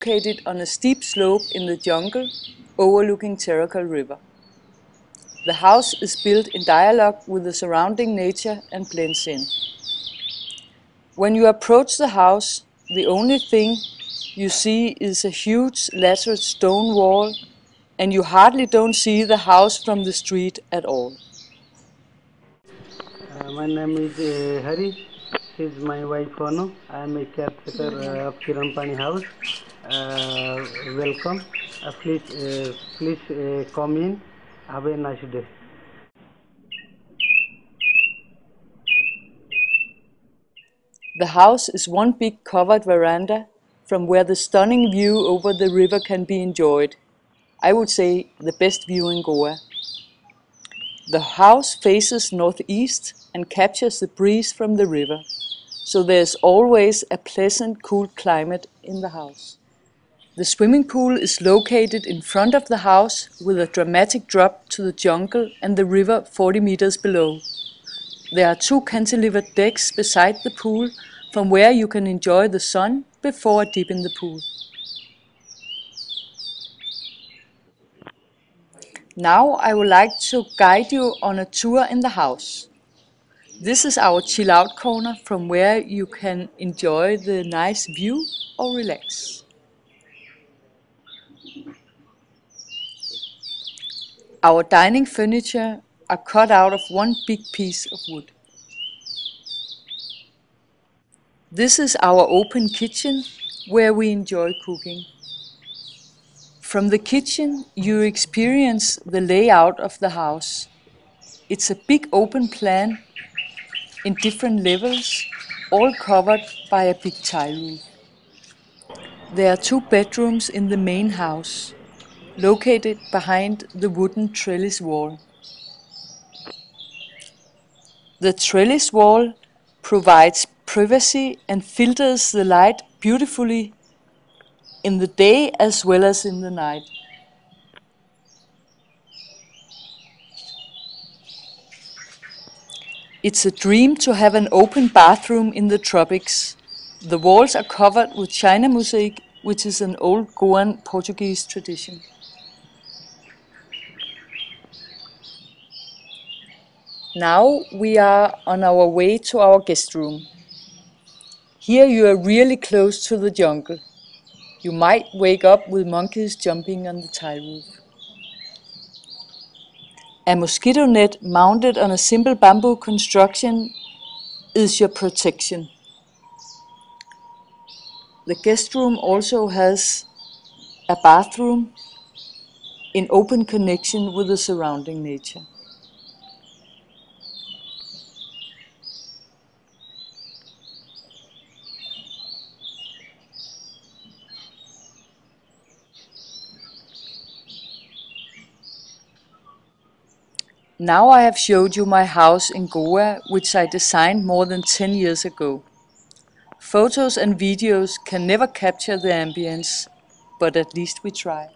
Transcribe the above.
Located on a steep slope in the jungle overlooking Terracal River. The house is built in dialogue with the surrounding nature and blends in. When you approach the house, the only thing you see is a huge lateral stone wall, and you hardly don't see the house from the street at all. My name is Hari. She is my wife Anu. I am a caretaker of Kirampani house. Welcome. Please come in. Have a nice day. The house is one big covered veranda from where the stunning view over the river can be enjoyed. I would say the best view in Goa. The house faces northeast and captures the breeze from the river, so there's always a pleasant, cool climate in the house. The swimming pool is located in front of the house with a dramatic drop to the jungle and the river 40 meters below. There are 2 cantilevered decks beside the pool from where you can enjoy the sun before a dip in the pool. Now I would like to guide you on a tour in the house. This is our chill out corner from where you can enjoy the nice view or relax. Our dining furniture are cut out of one big piece of wood. This is our open kitchen where we enjoy cooking. From the kitchen you experience the layout of the house. It's a big open plan in different levels, all covered by a big tile roof. There are 2 bedrooms in the main house, located behind the wooden trellis wall. The trellis wall provides privacy and filters the light beautifully in the day as well as in the night. It's a dream to have an open bathroom in the tropics. The walls are covered with China mosaic, which is an old Goan Portuguese tradition. Now we are on our way to our guest room. Here you are really close to the jungle. You might wake up with monkeys jumping on the tile roof. A mosquito net mounted on a simple bamboo construction is your protection. The guest room also has a bathroom in open connection with the surrounding nature. Now I have showed you my house in Goa, which I designed more than 10 years ago. Photos and videos can never capture the ambience, but at least we try.